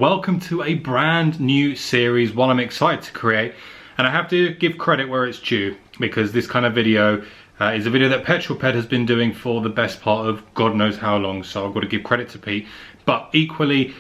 Welcome to a brand new series, one I'm excited to create, and I have to give credit where it's due because this kind of video is a video that Petrolped has been doing for the best part of God knows how long, so I've got to give credit to Pete. But equally,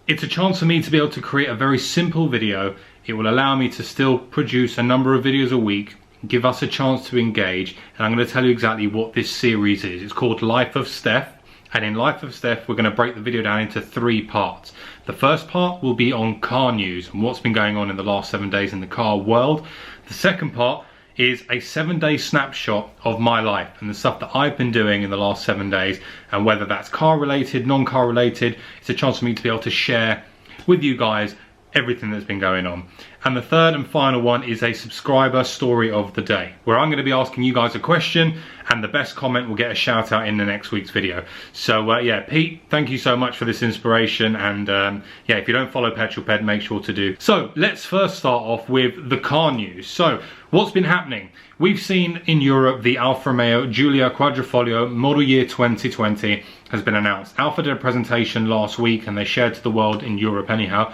it's a chance for me to be able to create a very simple video. It will allow me to still produce a number of videos a week, give us a chance to engage, and I'm going to tell you exactly what this series is. It's called Life of Stef. And in Life of Stef, we're going to break the video down into 3 parts. The first part will be on car news and what's been going on in the last 7 days in the car world. The second part is a 7-day snapshot of my life and the stuff that I've been doing in the last 7 days, and whether that's car related, non-car related. It's a chance for me to be able to share with you guys everything that's been going on. And the third and final one is a subscriber story of the day, where I'm going to be asking you guys a question and the best comment will get a shout out in the next week's video. So yeah, Pete, thank you so much for this inspiration, and yeah, if you don't follow Petrolped, make sure to do. So let's first start off with the car news. So what's been happening? We've seen in Europe the Alfa Romeo Giulia Quadrifoglio model year 2020 has been announced. Alfa did a presentation last week and they shared to the world in Europe anyhow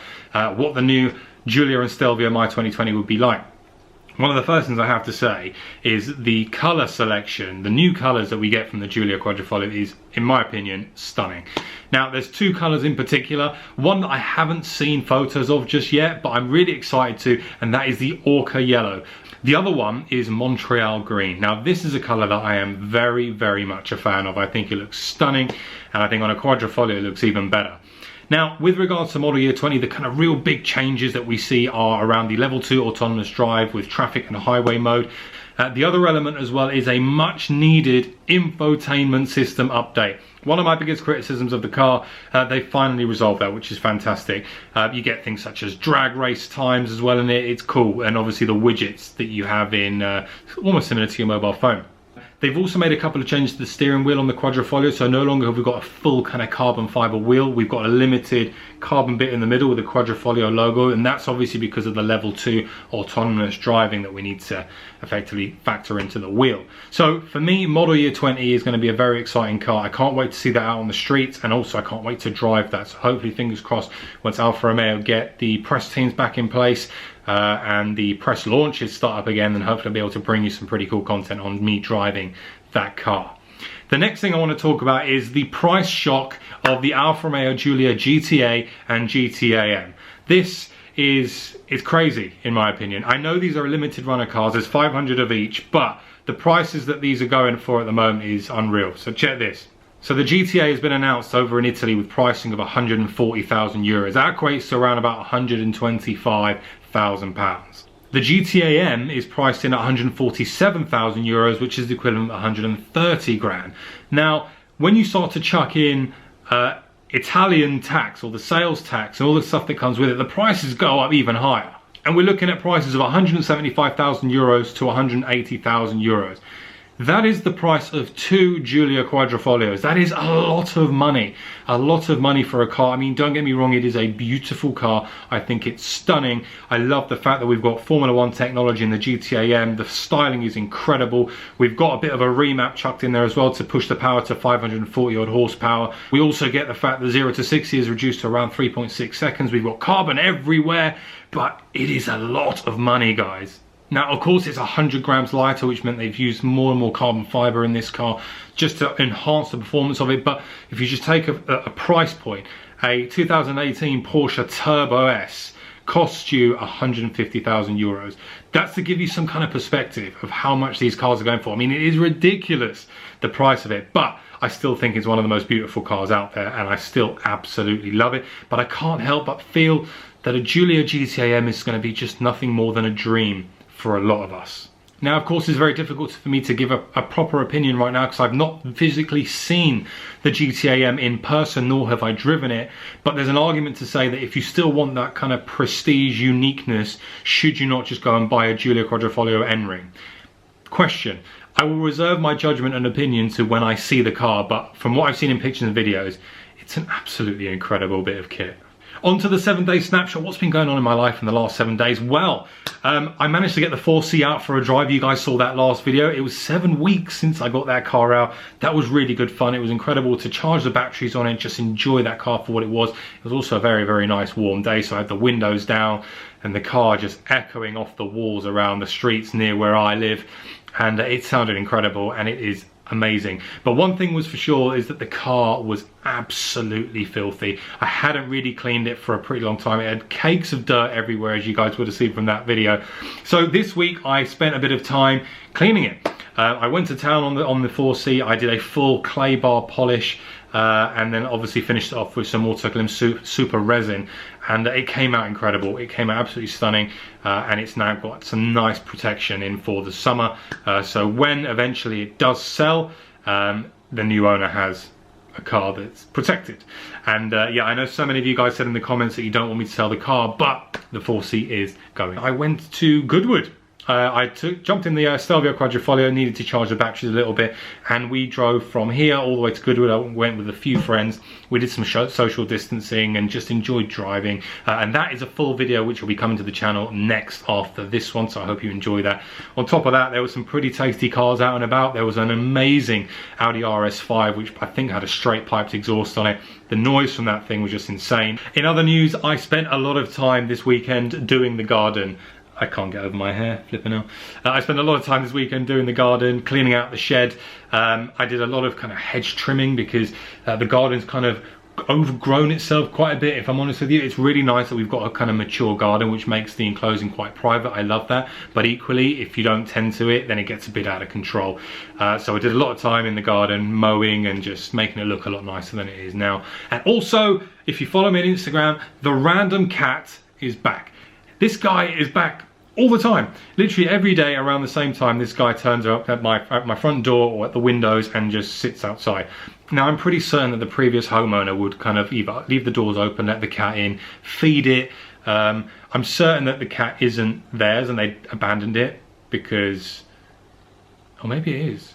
what the new Giulia and Stef MY2020 would be like. One of the first things I have to say is the colour selection. The new colours that we get from the Giulia Quadrifoglio is, in my opinion, stunning. Now, there's 2 colours in particular. One that I haven't seen photos of just yet, but I'm really excited to, and that is the Orca Yellow. The other one is Montreal Green. Now, this is a colour that I am very, very much a fan of. I think it looks stunning, and I think on a Quadrifoglio it looks even better. Now, with regards to model year 20, the kind of real big changes that we see are around the level 2 autonomous drive with traffic and highway mode. The other element as well is a much needed infotainment system update. One of my biggest criticisms of the car, they finally resolved that, which is fantastic. You get things such as drag race times as well in it. It's cool. And obviously the widgets that you have in almost similar to your mobile phone. They've also made a couple of changes to the steering wheel on the Quadrifoglio, so no longer have we got a full kind of carbon fiber wheel. We've got a limited carbon bit in the middle with the Quadrifoglio logo, and that's obviously because of the level 2 autonomous driving that we need to effectively factor into the wheel. So for me, model year 20 is going to be a very exciting car. I can't wait to see that out on the streets, and also I can't wait to drive that. So hopefully, fingers crossed, once Alfa Romeo get the press teams back in place, and the press launches start up again, then hopefully I'll be able to bring you some pretty cool content on me driving that car. The next thing I want to talk about is the price shock of the Alfa Romeo Giulia GTA and GTAm. This is crazy in my opinion. I know these are limited runner cars, there's 500 of each, but the prices that these are going for at the moment is unreal. So check this. So the GTA has been announced over in Italy with pricing of 140,000 euros. That equates to around about 125,000 pounds. The GTAm is priced in at 147,000 euros, which is the equivalent of 130 grand. Now, when you start to chuck in Italian tax or the sales tax and all the stuff that comes with it, the prices go up even higher. And we're looking at prices of 175,000 euros to 180,000 euros. That is the price of 2 Giulia Quadrifoglios. That is a lot of money for a car. I mean, don't get me wrong, it is a beautiful car. I think it's stunning. I love the fact that we've got Formula 1 technology in the GTAm. The styling is incredible. We've got a bit of a remap chucked in there as well to push the power to 540 odd horsepower. We also get the fact that 0 to 60 is reduced to around 3.6 seconds. We've got carbon everywhere, but it is a lot of money, guys. Now, of course, it's 100 grams lighter, which meant they've used more and more carbon fiber in this car just to enhance the performance of it. But if you just take a price point, a 2018 Porsche Turbo S costs you 150,000 euros. That's to give you some kind of perspective of how much these cars are going for. I mean, it is ridiculous, the price of it, but I still think it's one of the most beautiful cars out there, and I still absolutely love it. But I can't help but feel that a Giulia GTAm is going to be just nothing more than a dream for a lot of us. Now, of course, it's very difficult for me to give a proper opinion right now because I've not physically seen the GTAm in person, nor have I driven it. But there's an argument to say that if you still want that kind of prestige uniqueness, should you not just go and buy a Giulia Quadrifoglio N-Ring? Question. I will reserve my judgment and opinion to when I see the car, but from what I've seen in pictures and videos, it's an absolutely incredible bit of kit. On to the 7-day snapshot. What's been going on in my life in the last 7 days? Well, I managed to get the 4C out for a drive. You guys saw that last video. It was 7 weeks since I got that car out. That was really good fun. It was incredible to charge the batteries on it, just enjoy that car for what it was. It was also a very, very nice warm day, so I had the windows down and the car just echoing off the walls around the streets near where I live, and it sounded incredible, and it is amazing. But one thing was for sure is that the car was absolutely filthy. I hadn't really cleaned it for a pretty long time. It had cakes of dirt everywhere, as you guys would have seen from that video. So this week I spent a bit of time cleaning it. I went to town on the 4C. I did a full clay bar polish, and then obviously finished it off with some autoclim super resin, and it came out incredible. It came out absolutely stunning, and it's now got some nice protection in for the summer. So when eventually it does sell, the new owner has a car that's protected. And yeah, I know so many of you guys said in the comments that you don't want me to sell the car, but the 4C is going. I went to Goodwood. I jumped in the Giulia Quadrifoglio, needed to charge the batteries a little bit, and we drove from here all the way to Goodwood. I went with a few friends. We did some social distancing and just enjoyed driving, and that is a full video which will be coming to the channel next after this one, so I hope you enjoy that. On top of that, there were some pretty tasty cars out and about. There was an amazing Audi RS5 which I think had a straight piped exhaust on it. The noise from that thing was just insane. In other news, I spent a lot of time this weekend doing the garden. I can't get over my hair, flipping out. I spent a lot of time this weekend doing the garden, cleaning out the shed. I did a lot of kind of hedge trimming because the garden's kind of overgrown itself quite a bit, if I'm honest with you. It's really nice that we've got a kind of mature garden which makes the enclosing quite private. I love that, but equally if you don't tend to it, then it gets a bit out of control. So I did a lot of time in the garden mowing and just making it look a lot nicer than it is now. And also, if you follow me on Instagram, the random cat is back. This guy is back all the time. Literally every day around the same time, this guy turns up at my front door or at the windows and just sits outside. Now, I'm pretty certain that the previous homeowner would kind of either leave the doors open, let the cat in, feed it. I'm certain that the cat isn't theirs and they abandoned it because, or maybe it is.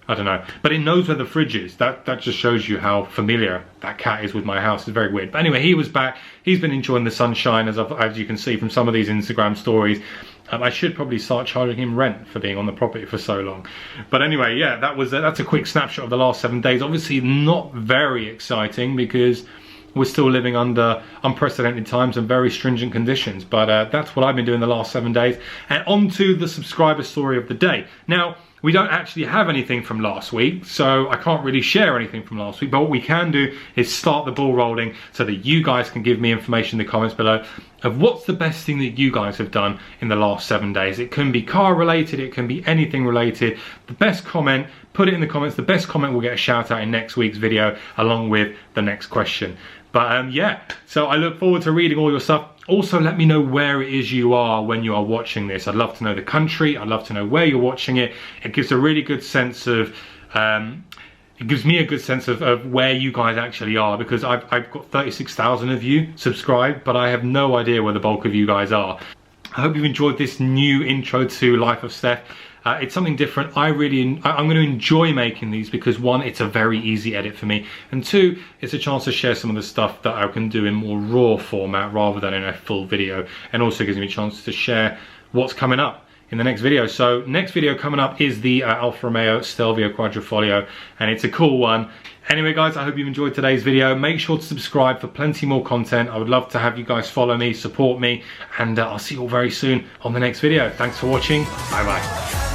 I don't know, but it knows where the fridge is. That just shows you how familiar that cat is with my house. It's very weird. But anyway, he was back. He's been enjoying the sunshine, as you can see from some of these Instagram stories. I should probably start charging him rent for being on the property for so long. But anyway, yeah, that's a quick snapshot of the last 7 days. Obviously not very exciting because we're still living under unprecedented times and very stringent conditions. But that's what I've been doing the last 7 days. And on to the subscriber story of the day. Now, we don't actually have anything from last week, so I can't really share anything from last week, but what we can do is start the ball rolling so that you guys can give me information in the comments below of what's the best thing that you guys have done in the last 7 days. It can be car related, it can be anything related. The best comment, put it in the comments. The best comment will get a shout out in next week's video along with the next question. But yeah, so I look forward to reading all your stuff. Also, let me know where it is you are when you are watching this. I'd love to know the country. I'd love to know where you're watching it. It gives a really good sense of, it gives me a good sense of where you guys actually are, because I've got 36,000 of you subscribed, but I have no idea where the bulk of you guys are. I hope you've enjoyed this new intro to Life of Stef. It's something different. I'm going to enjoy making these because one, it's a very easy edit for me, and two, it's a chance to share some of the stuff that I can do in more raw format rather than in a full video, and also gives me a chance to share what's coming up in the next video. So next video coming up is the Alfa Romeo Giulia Quadrifoglio, and it's a cool one. Anyway guys, I hope you've enjoyed today's video. Make sure to subscribe for plenty more content. I would love to have you guys follow me, support me, and I'll see you all very soon on the next video. Thanks for watching. Bye bye.